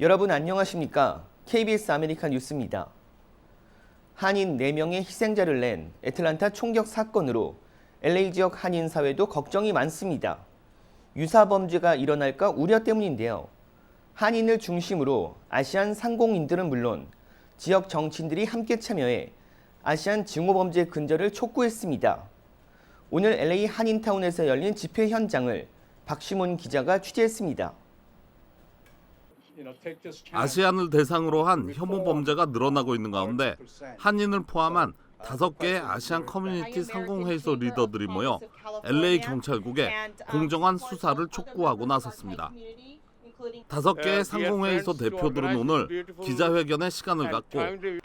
여러분 안녕하십니까? KBS 아메리카 뉴스입니다. 한인 4명의 희생자를 낸 애틀랜타 총격 사건으로 LA 지역 한인 사회도 걱정이 많습니다. 유사 범죄가 일어날까 우려 때문인데요. 한인을 중심으로 아시안 상공인들은 물론 지역 정치인들이 함께 참여해 아시안 증오범죄 근절을 촉구했습니다. 오늘 LA 한인타운에서 열린 집회 현장을 박시몬 기자가 취재했습니다. 아시안을 대상으로 한 혐오 범죄가 늘어나고 있는 가운데 한인을 포함한 5개의 아시안 커뮤니티 상공회의소 리더들이 모여 LA 경찰국에 공정한 수사를 촉구하고 나섰습니다. 5개의 상공회의소 대표들은 오늘 기자회견의 시간을 갖고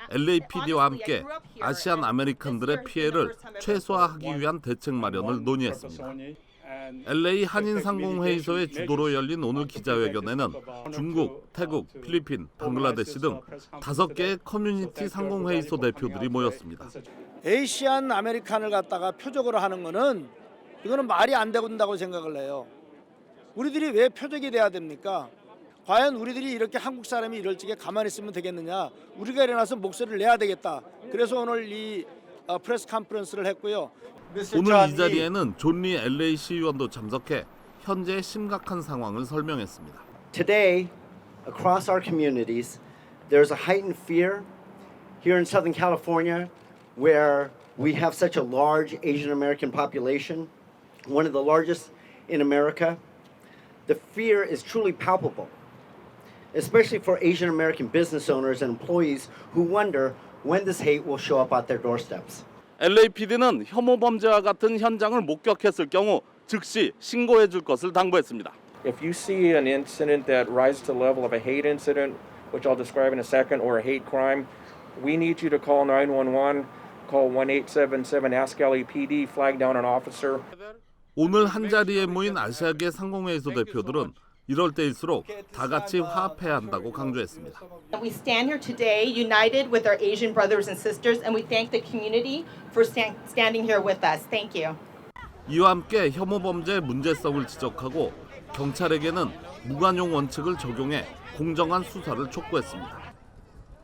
LAPD와 함께 아시안 아메리칸들의 피해를 최소화하기 위한 대책 마련을 논의했습니다. LA 한인 상공회의소의 주도로 열린 오늘 기자회견에는 중국, 태국, 필리핀, 방글라데시 등 5개의 커뮤니티 상공회의소 대표들이 모였습니다. 아시안 아메리칸을 갖다가 표적으로 하는 거는 이거는 말이 안 된다고 생각을 해요. 우리들이 왜 표적이 돼야 됩니까? 과연 우리들이 이렇게 한국 사람이 이럴 적에 가만히 있으면 되겠느냐? 우리가 일어나서 목소리를 내야 되겠다. 그래서 오늘 이 프레스 컨퍼런스를 했고요. 오늘 이 자리에는 존 리 LA 시의원도 참석해 현재의 심각한 상황을 설명했습니다. Today, across our communities, there's a heightened fear here in Southern California, where we have such a large Asian American population, one of the largest in America. The fear is truly palpable, especially for Asian American business owners and employees who wonder when this hate will show up at their doorsteps. LAPD는 혐오 범죄와 같은 현장을 목격했을 경우 즉시 신고해 줄 것을 당부했습니다. If you see an incident that rises to the level of a hate incident, which I'll describe in a second, or a hate crime, we need you to call 911, call 1-877, ask LAPD, flag down an officer. 오늘 한자리에 모인 아시아계 상공회의소 대표들은 이럴 때일수록 다 같이 화합해야 한다고 강조했습니다. We stand here today united with our Asian brothers and sisters, and we thank the community for standing here with us. Thank you. 이와 함께 혐오 범죄의 문제성을 지적하고 경찰에게는 무관용 원칙을 적용해 공정한 수사를 촉구했습니다.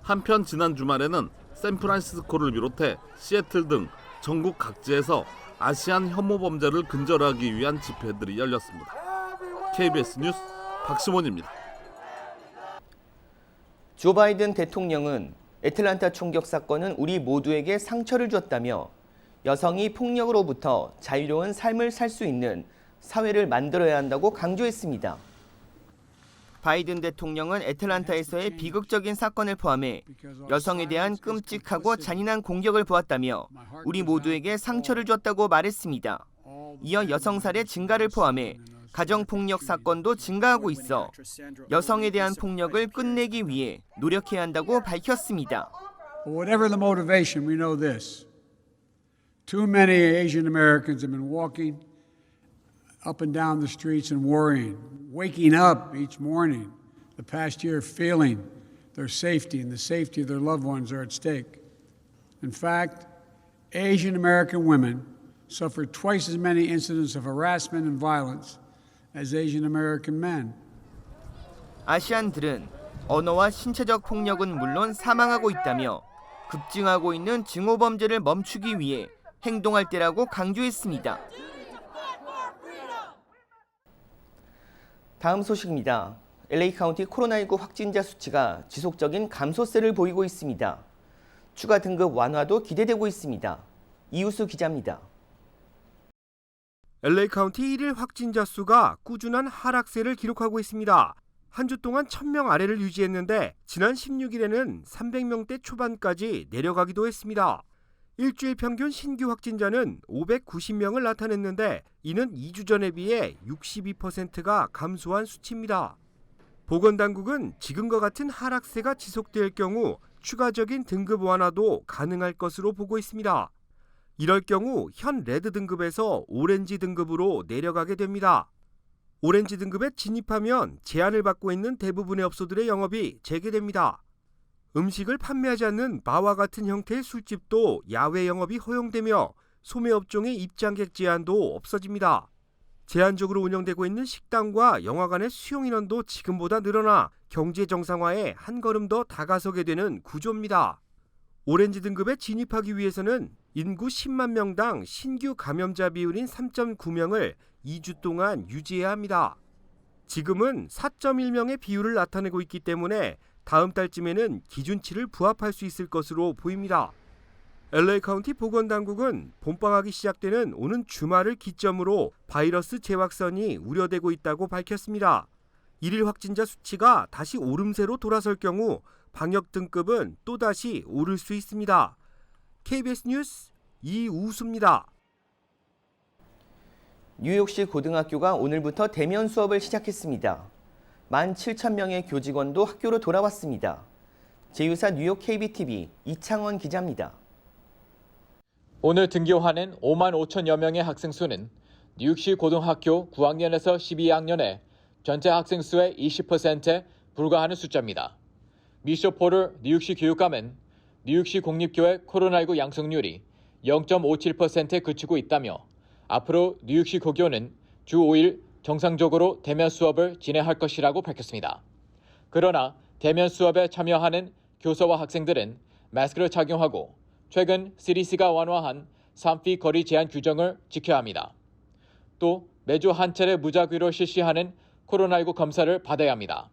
한편 지난 주말에는 샌프란시스코를 비롯해 시애틀 등 전국 각지에서 아시안 혐오 범죄를 근절하기 위한 집회들이 열렸습니다. KBS 뉴스 박시몬입니다. 조 바이든 대통령은 애틀랜타 총격 사건은 우리 모두에게 상처를 줬다며 여성이 폭력으로부터 자유로운 삶을 살 수 있는 사회를 만들어야 한다고 강조했습니다. 바이든 대통령은 애틀랜타에서의 비극적인 사건을 포함해 여성에 대한 끔찍하고 잔인한 공격을 보았다며 우리 모두에게 상처를 줬다고 말했습니다. 이어 여성 살해 증가를 포함해 가정폭력 사건도 증가하고 있어 여성에 대한 폭력을 끝내기 위해 노력해야 한다고 밝혔습니다. Whatever the motivation, we know this. Too many Asian Americans have been walking up and down the streets and worrying, waking up each morning the past year feeling their safety and the safety of their loved ones are at stake. In fact, Asian American women suffered twice as many incidents of harassment and violence as Asian American men. 아시안들은 언어와 신체적 폭력은 물론 사망하고 있다며 급증하고 있는 증오 범죄를 멈추기 위해 행동할 때라고 강조했습니다. 다음 소식입니다. LA 카운티 코로나19 확진자 수치가 지속적인 감소세를 보이고 있습니다. 추가 등급 완화도 기대되고 있습니다. 이우수 기자입니다. LA 카운티 1일 확진자 수가 꾸준한 하락세를 기록하고 있습니다. 한 주 동안 1000명 아래를 유지했는데 지난 16일에는 300명대 초반까지 내려가기도 했습니다. 일주일 평균 신규 확진자는 590명을 나타냈는데 이는 2주 전에 비해 62%가 감소한 수치입니다. 보건당국은 지금과 같은 하락세가 지속될 경우 추가적인 등급 완화도 가능할 것으로 보고 있습니다. 이럴 경우 현 레드 등급에서 오렌지 등급으로 내려가게 됩니다. 오렌지 등급에 진입하면 제한을 받고 있는 대부분의 업소들의 영업이 재개됩니다. 음식을 판매하지 않는 바와 같은 형태의 술집도 야외 영업이 허용되며 소매업종의 입장객 제한도 없어집니다. 제한적으로 운영되고 있는 식당과 영화관의 수용 인원도 지금보다 늘어나 경제 정상화에 한 걸음 더 다가서게 되는 구조입니다. 오렌지 등급에 진입하기 위해서는 인구 10만 명당 신규 감염자 비율인 3.9명을 2주 동안 유지해야 합니다. 지금은 4.1명의 비율을 나타내고 있기 때문에 다음 달쯤에는 기준치를 부합할 수 있을 것으로 보입니다. LA 카운티 보건당국은 봄방학이 시작되는 오는 주말을 기점으로 바이러스 재확산이 우려되고 있다고 밝혔습니다. 일일 확진자 수치가 다시 오름세로 돌아설 경우 방역 등급은 또다시 오를 수 있습니다. KBS 뉴스 이우수입니다. 뉴욕시 고등학교가 오늘부터 대면 수업을 시작했습니다. 17,000명의 교직원도 학교로 돌아왔습니다. 제휴사 뉴욕 KBTV 이창원 기자입니다. 오늘 등교하는 5만 5천여 명의 학생 수는 뉴욕시 고등학교 9학년에서 12학년의 전체 학생 수의 20%에 불과하는 숫자입니다. 미쇼 포를 뉴욕시 교육감은 뉴욕시 공립교회 코로나19 양성률이 0.57%에 그치고 있다며 앞으로 뉴욕시 고교는 주 5일 정상적으로 대면 수업을 진행할 것이라고 밝혔습니다. 그러나 대면 수업에 참여하는 교사와 학생들은 마스크를 착용하고 최근 CDC가 완화한 3피 거리 제한 규정을 지켜야 합니다. 또 매주 한 차례 무작위로 실시하는 코로나19 검사를 받아야 합니다.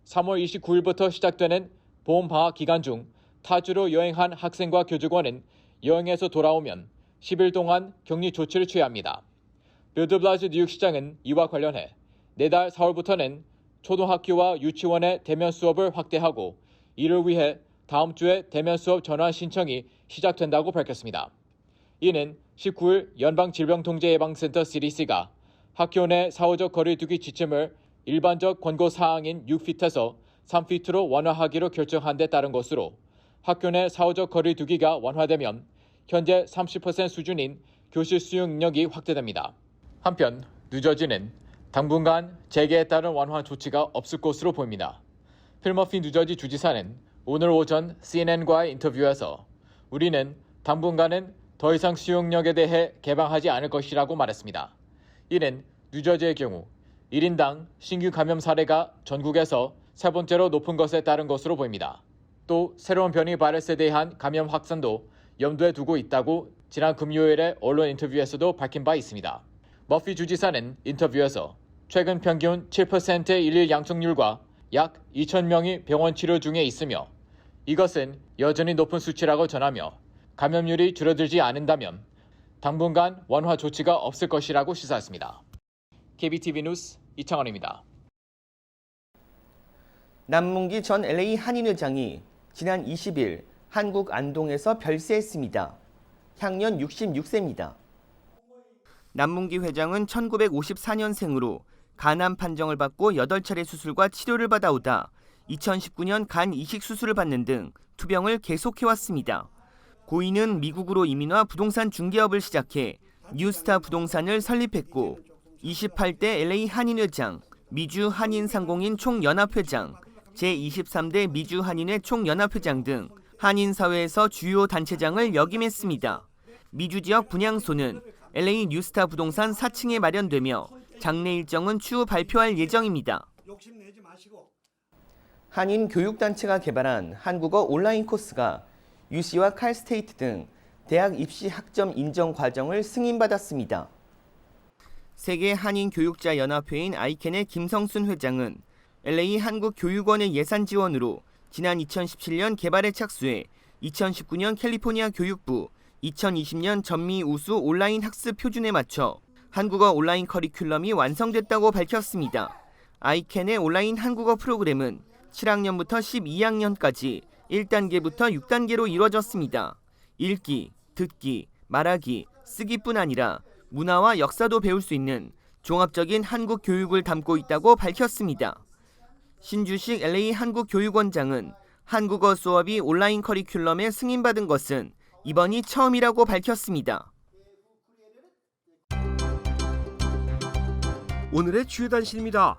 3월 29일부터 시작되는 봄 방학 기간 중 타주로 여행한 학생과 교직원은 여행에서 돌아오면 10일 동안 격리 조치를 취해야 합니다. 빌 드 블라시오 뉴욕시장은 이와 관련해 내달 4월부터는 초등학교와 유치원의 대면 수업을 확대하고 이를 위해 다음 주에 대면 수업 전환 신청이 시작된다고 밝혔습니다. 이는 19일 연방질병통제예방센터 CDC가 학교 내 사후적 거리 두기 지침을 일반적 권고 사항인 6핏에서 3핏으로 완화하기로 결정한 데 따른 것으로 학교 내 사후적 거리 두기가 완화되면 현재 30% 수준인 교실 수용 능력이 확대됩니다. 한편 뉴저지는 당분간 재개에 따른 완화 조치가 없을 것으로 보입니다. 필 머피 뉴저지 주지사는 오늘 오전 CNN과의 인터뷰에서 우리는 당분간은 더 이상 수용력에 대해 개방하지 않을 것이라고 말했습니다. 이는 뉴저지의 경우 1인당 신규 감염 사례가 전국에서 세 번째로 높은 것에 따른 것으로 보입니다. 또 새로운 변이 바이러스에 대한 감염 확산도 염두에 두고 있다고 지난 금요일에 언론 인터뷰에서도 밝힌 바 있습니다. 머피 주지사는 인터뷰에서 최근 평균 7%의 일일 양성률과 약 2,000명이 병원 치료 중에 있으며 이것은 여전히 높은 수치라고 전하며 감염률이 줄어들지 않는다면 당분간 완화 조치가 없을 것이라고 시사했습니다. KBTV 뉴스 이창원입니다. 남문기 전 LA 한인회장이 지난 20일 한국 안동에서 별세했습니다. 향년 66세입니다. 남문기 회장은 1954년생으로 간암 판정을 받고 8차례 수술과 치료를 받아오다 2019년 간 이식 수술을 받는 등 투병을 계속해왔습니다. 고인은 미국으로 이민 와 부동산 중개업을 시작해 뉴스타 부동산을 설립했고 28대 LA 한인회장, 미주 한인상공인 총연합회장, 제23대 미주 한인회 총연합회장 등 한인사회에서 주요 단체장을 역임했습니다. 미주 지역 분향소는 LA 뉴스타 부동산 4층에 마련되며 장례 일정은 추후 발표할 예정입니다. 한인 교육단체가 개발한 한국어 온라인 코스가 UC와 칼스테이트 등 대학 입시 학점 인정 과정을 승인받았습니다. 세계 한인교육자연합회인 아이켄의 김성순 회장은 LA 한국교육원의 예산 지원으로 지난 2017년 개발에 착수해 2019년 캘리포니아 교육부, 2020년 전미 우수 온라인 학습 표준에 맞춰 한국어 온라인 커리큘럼이 완성됐다고 밝혔습니다. 아이켄의 온라인 한국어 프로그램은 7학년부터 12학년까지 1단계부터 6단계로 이루어졌습니다. 읽기, 듣기, 말하기, 쓰기뿐 아니라 문화와 역사도 배울 수 있는 종합적인 한국 교육을 담고 있다고 밝혔습니다. 신주식 LA 한국교육원장은 한국어 수업이 온라인 커리큘럼에 승인받은 것은 이번이 처음이라고 밝혔습니다. 오늘의 주요 단신입니다.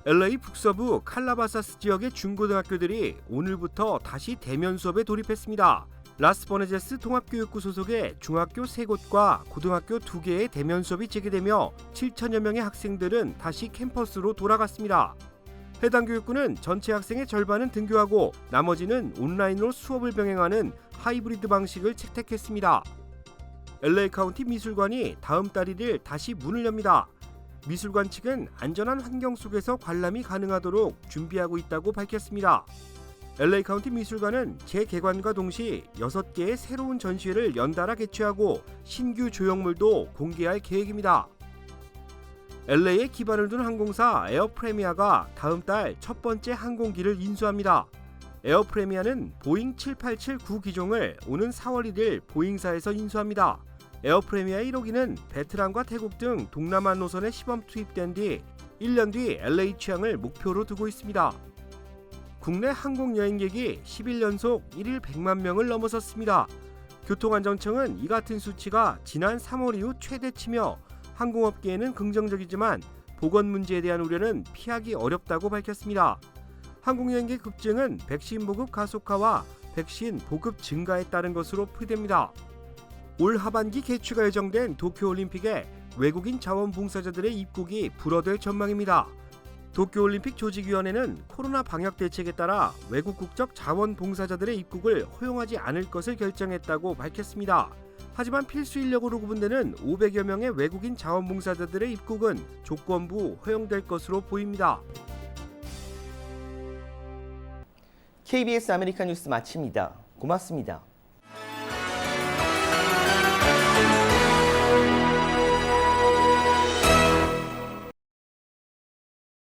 LA 북서부 칼라바사스 지역의 중고등학교들이 오늘부터 다시 대면 수업에 돌입했습니다. 라스버네제스 통합교육구 소속의 중학교 3곳과 고등학교 2개의 대면 수업이 재개되며 7천여 명의 학생들은 다시 캠퍼스로 돌아갔습니다. 해당 교육구는 전체 학생의 절반은 등교하고 나머지는 온라인으로 수업을 병행하는 하이브리드 방식을 채택했습니다. LA 카운티 미술관이 다음 달 1일 다시 문을 엽니다. 미술관 측은 안전한 환경 속에서 관람이 가능하도록 준비하고 있다고 밝혔습니다. LA 카운티 미술관은 재개관과 동시 6개의 새로운 전시회를 연달아 개최하고 신규 조형물도 공개할 계획입니다. LA에 기반을 둔 항공사 에어프레미아가 다음 달 첫 번째 항공기를 인수합니다. 에어프레미아는 보잉 787-9 기종을 오는 4월 1일 보잉사에서 인수합니다. 에어프레미아 1호기는 베트남과 태국 등 동남아 노선에 시범 투입된 뒤 1년 뒤 LA 취항을 목표로 두고 있습니다. 국내 항공여행객이 10일 연속 1일 100만 명을 넘어섰습니다. 교통안전청은 이 같은 수치가 지난 3월 이후 최대치며 항공업계에는 긍정적이지만 보건 문제에 대한 우려는 피하기 어렵다고 밝혔습니다. 항공여행객 급증은 백신 보급 가속화와 백신 보급 증가에 따른 것으로 풀이됩니다. 올 하반기 개최가 예정된 도쿄올림픽에 외국인 자원봉사자들의 입국이 불어될 전망입니다. 도쿄올림픽 조직위원회는 코로나 방역 대책에 따라 외국 국적 자원봉사자들의 입국을 허용하지 않을 것을 결정했다고 밝혔습니다. 하지만 필수 인력으로 구분되는 500여 명의 외국인 자원봉사자들의 입국은 조건부 허용될 것으로 보입니다. KBS 아메리카 뉴스 마칩니다. 고맙습니다.